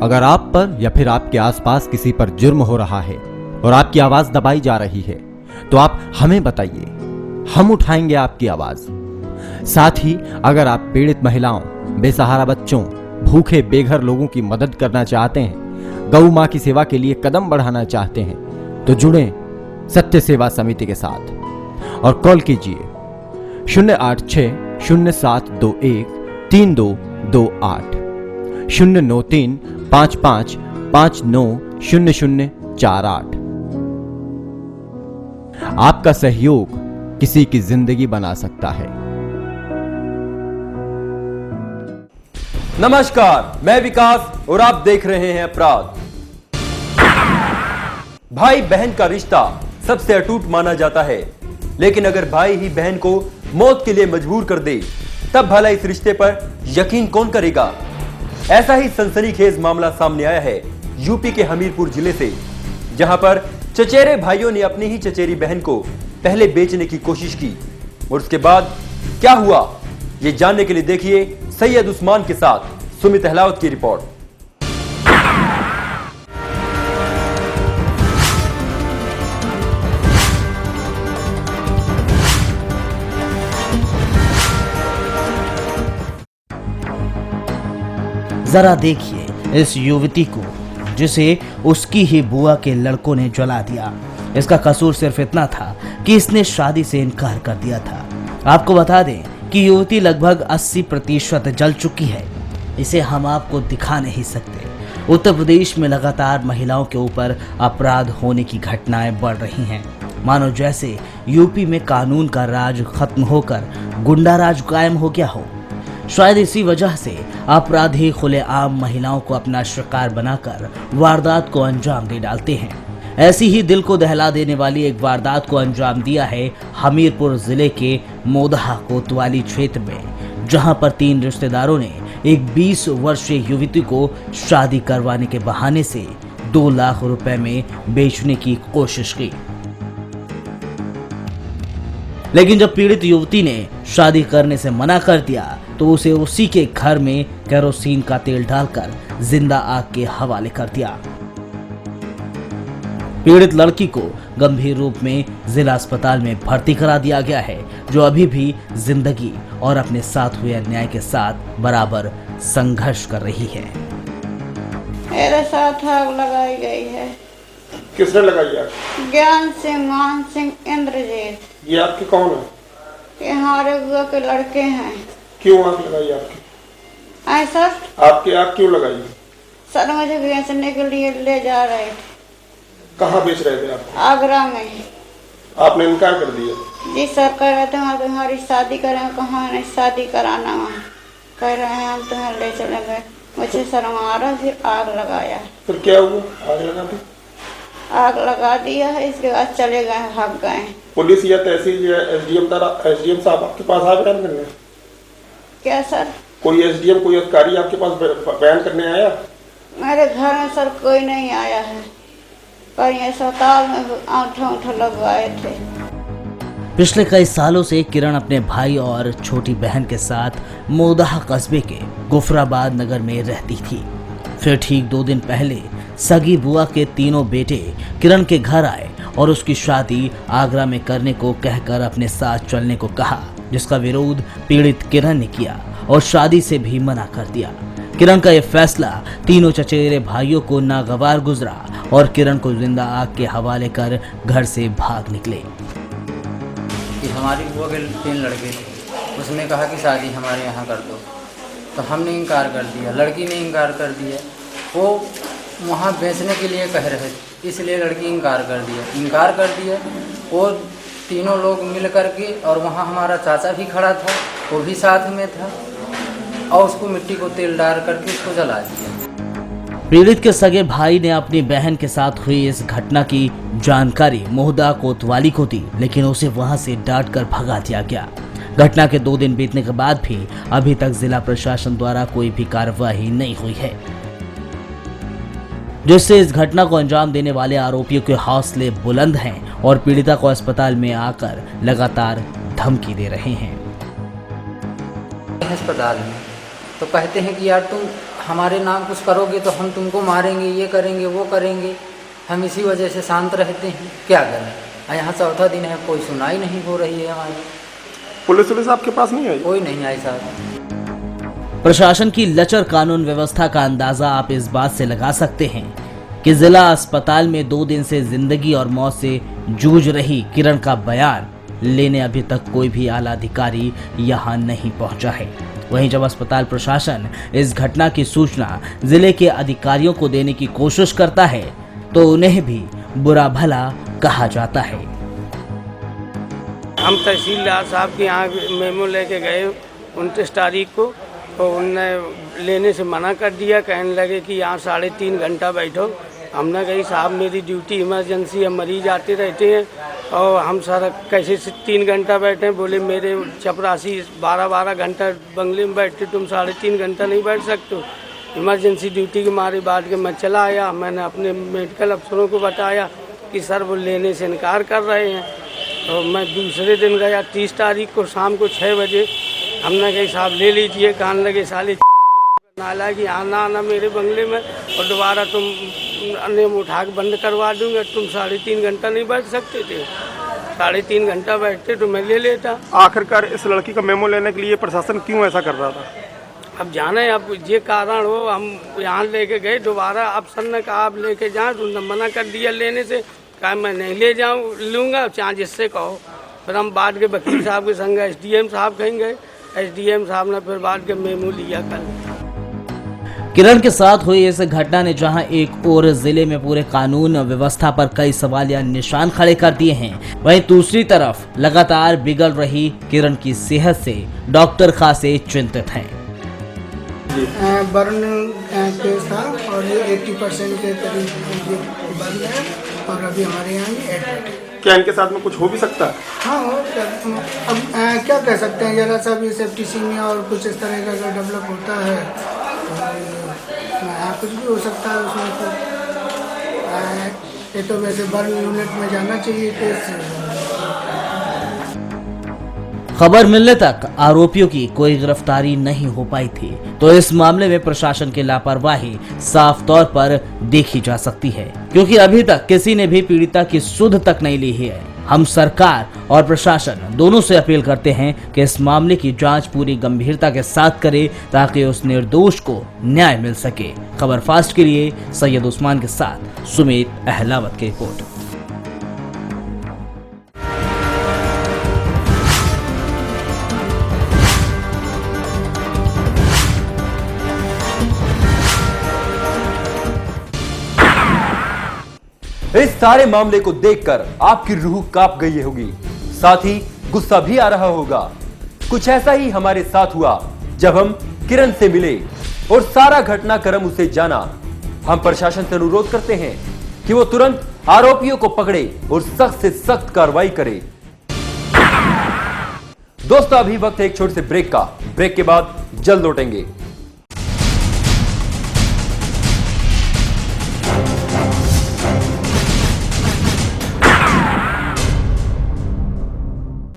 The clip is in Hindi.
अगर आप पर या फिर आपके आसपास किसी पर जुर्म हो रहा है और आपकी आवाज दबाई जा रही है तो आप हमें बताइए, हम उठाएंगे आपकी आवाज। साथ ही अगर आप पीड़ित महिलाओं, बेसहारा बच्चों, भूखे बेघर लोगों की मदद करना चाहते हैं, गौ मां की सेवा के लिए कदम बढ़ाना चाहते हैं तो जुड़ें सत्य सेवा समिति के साथ और कॉल कीजिए 086-0721-3228 093-55-59-0048। आपका सहयोग किसी की जिंदगी बना सकता है। नमस्कार, मैं विकास और आप देख रहे हैं अपराध। भाई बहन का रिश्ता सबसे अटूट माना जाता है, लेकिन अगर भाई ही बहन को मौत के लिए मजबूर कर दे तब भला इस रिश्ते पर यकीन कौन करेगा। ऐसा ही सनसनीखेज मामला सामने आया है यूपी के हमीरपुर जिले से, जहां पर चचेरे भाइयों ने अपनी ही चचेरी बहन को पहले बेचने की कोशिश की और उसके बाद क्या हुआ, ये जानने के लिए देखिए सैयद उस्मान के साथ सुमित अहलावत की रिपोर्ट। जरा देखिए इस युवती को जिसे उसकी ही बुआ के लड़कों ने जला दिया। इसका कसूर सिर्फ इतना था कि इसने शादी से इनकार कर दिया था। आपको बता दें कि युवती लगभग 80% जल चुकी है। इसे हम आपको दिखा नहीं सकते। उत्तर प्रदेश में लगातार महिलाओं के ऊपर अपराध होने की घटनाएं बढ़ रही हैं, मानो जैसे यूपी में कानून का राज खत्म होकर गुंडा राज कायम हो गया हो। शायद इसी वजह से अपराधी खुलेआम महिलाओं को अपना शिकार बनाकर वारदात को अंजाम दे डालते हैं। ऐसी ही दिल को दहला देने वाली एक वारदात को अंजाम दिया है हमीरपुर जिले के मोदहा कोतवाली क्षेत्र में, जहां पर 3 रिश्तेदारों ने एक 20 वर्षीय युवती को शादी करवाने के बहाने से 2 लाख रुपए में बेचने की कोशिश की। लेकिन जब पीड़ित युवती ने शादी करने से मना कर दिया तो उसे उसी के घर में केरोसिन का तेल डालकर जिंदा आग के हवाले कर दिया। पीड़ित लड़की को गंभीर रूप में जिला अस्पताल में भर्ती करा दिया गया है, जो अभी भी जिंदगी और अपने साथ हुए अन्याय के साथ बराबर संघर्ष कर रही है। मेरे साथ आग लगाई गई है। किसने लगाई आग? ज्ञान सिंह, मान सिंह, इंद्रजीत। ये आपके कौन है? ये हमारे बुआ के लड़के हैं। क्यों आग लगाई आपकी? ऐसा आपकी आग क्यों लगाई? सर मुझे बेचने के लिए ले जा रहे थे। कहाँ बेच रहे थे आप? आगरा में। आपने इनकार कर दिया? जी सर, कह रहे थे हमारी शादी करें, कहाँ नहीं शादी कराना वहाँ। कह रहे हैं हम तुम्हें ले चलेंगे। मुझे शर्म आ रहा, फिर आग लगाया। फिर क्या हुआ? आग लगा दी? आग लगा दिया है, इसके बाद चले गए, भाग गए। पुलिस या तहसील या एसडीएम साहब आपके पास आए बयान करने? क्या सर? कोई एसडीएम, कोई अधिकारी आपके पास बयान करने आया? मेरे घर में सर कोई नहीं आया है, पर ये अस्पताल में आंठा लगवाए थे। पिछले कई सालों से किरण अपने भाई और छोटी बहन के साथ मोदहा कस्बे के गुफराबाद नगर में रहती थी। फिर ठीक 2 दिन पहले सगी बुआ के तीनों बेटे किरण के घर आए और उसकी शादी आगरा में करने को कहकर अपने साथ चलने को कहा, जिसका विरोध पीड़ित किरण ने किया और शादी से भी मना कर दिया। किरण का यह फैसला तीनों चचेरे भाइयों को नागवार गुजरा और किरण को जिंदा आग के हवाले कर घर से भाग निकले। कि हमारी बुआ के 3 लड़के थे, उसने कहा कि शादी हमारे यहाँ कर दो, तो हमने इनकार कर दिया। लड़की ने इनकार कर दिया। वो वहाँ बेचने के लिए कह रहे थे, इसलिए लड़की इनकार कर दिया। और तीनों लोग मिल कर के, और वहाँ हमारा चाचा भी खड़ा था, वो भी साथ में था, और उसको मिट्टी को तेल डाल करके उसको जला दिया। पीड़ित के सगे भाई ने अपनी बहन के साथ हुई इस घटना की जानकारी मोहदा कोतवाली को दी, लेकिन उसे वहां से डांट कर भगा दिया गया। घटना के 2 दिन बीतने के बाद भी अभी तक जिला प्रशासन द्वारा कोई भी कार्रवाई नहीं हुई है, जिससे इस घटना को अंजाम देने वाले आरोपियों के हौसले बुलंद हैं और पीड़िता को अस्पताल में आकर लगातार धमकी दे रहे हैं। अस्पताल में तो कहते हैं कि यार तुम हमारे नाम कुछ करोगे तो हम तुमको मारेंगे, ये करेंगे, वो करेंगे। हम इसी वजह से शांत रहते हैं, क्या करें। यहाँ चौथा दिन है, कोई सुनाई नहीं हो रही है हमारी। पुलिस आपके पास नहीं आई? कोई नहीं आई साहब। प्रशासन की लचर कानून व्यवस्था का अंदाजा आप इस बात से लगा सकते हैं कि जिला अस्पताल में 2 दिन से जिंदगी और मौत से जूझ रही किरण का बयान लेने अभी तक कोई भी आला अधिकारी यहाँ नहीं पहुंचा है। वहीं जब अस्पताल प्रशासन इस घटना की सूचना जिले के अधिकारियों को देने की कोशिश करता है तो उन्हें भी बुरा भला कहा जाता है। हम तहसीलदार साहब के यहाँ मेमो लेके गए 29 तारीख को, तो उनने लेने से मना कर दिया। कहने लगे कि यहाँ 3.5 घंटा बैठो। हमने कही साहब मेरी ड्यूटी इमरजेंसी है, मरीज आते रहते हैं और हम सर कैसे 3 घंटा बैठे। बोले मेरे चपरासी 12 घंटा बंगले में बैठते, तुम 3.5 घंटा नहीं बैठ सकते हो। इमरजेंसी ड्यूटी के मारे बाद के मैं चला आया। मैंने अपने मेडिकल अफसरों को बताया कि सर वो लेने से इनकार कर रहे हैं। तो मैं दूसरे दिन गया 30 तारीख को शाम को 6 बजे। हमने कही साहब ले लीजिए। कहने लगे साले नाला कि आना मेरे बंगले में और दोबारा तुम नेम उठा के बंद करवा दूंगा। तुम 3.5 घंटा नहीं बैठ सकते थे। 3.5 घंटा बैठते तो मैं ले लेता। आखिरकार इस लड़की का मेमो लेने के लिए प्रशासन क्यों ऐसा कर रहा था? अब जाने अब ये कारण हो। हम यहाँ लेके गए, दोबारा अफसर ने कहा आप लेके जाएं, तुमने मना कर दिया लेने से। कहा मैं नहीं ले जाऊँ, लूँगा चाहे जिससे कहो। फिर हम बाद के वकील साहब के संग SDM साहब कहीं गए। SDM साहब ने फिर बाद के मेमो लिया कल। किरण के साथ हुई इस घटना ने जहां एक और जिले में पूरे कानून व्यवस्था पर कई सवाल या निशान खड़े कर दिए हैं, वहीं दूसरी तरफ लगातार बिगड़ रही किरण की सेहत से डॉक्टर खासे चिंतित हैं। बर्न केस था और ये 80% के करीब ये बर्न है और अभी हमारे यहाँ ये एडमिट है। क्या इनके साथ में कुछ हो भी सकता है? हाँ हो। अब क्या कह सकते हैं, जरा सा भी सेप्टिसीमिया और कुछ इस तरह का अगर डेवलप होता है तो कुछ भी हो सकता है उसमें। तो ये तो वैसे बर्न यूनिट में जाना चाहिए केस। खबर मिलने तक आरोपियों की कोई गिरफ्तारी नहीं हो पाई थी, तो इस मामले में प्रशासन की लापरवाही साफ तौर पर देखी जा सकती है, क्योंकि अभी तक किसी ने भी पीड़िता की सुध तक नहीं ली है। हम सरकार और प्रशासन दोनों से अपील करते हैं कि इस मामले की जांच पूरी गंभीरता के साथ करे ताकि उस निर्दोष को न्याय मिल सके। खबर फास्ट के लिए सैयद उस्मान के साथ सुमित अहलावत की रिपोर्ट। इस सारे मामले को देखकर आपकी रूह कांप गई होगी, साथ ही गुस्सा भी आ रहा होगा। कुछ ऐसा ही हमारे साथ हुआ जब हम किरण से मिले और सारा घटनाक्रम उसे जाना। हम प्रशासन से अनुरोध करते हैं कि वो तुरंत आरोपियों को पकड़े और सख्त से सख्त कार्रवाई करे। दोस्तों अभी वक्त है एक छोटे से ब्रेक का। ब्रेक के बाद जल्द लौटेंगे।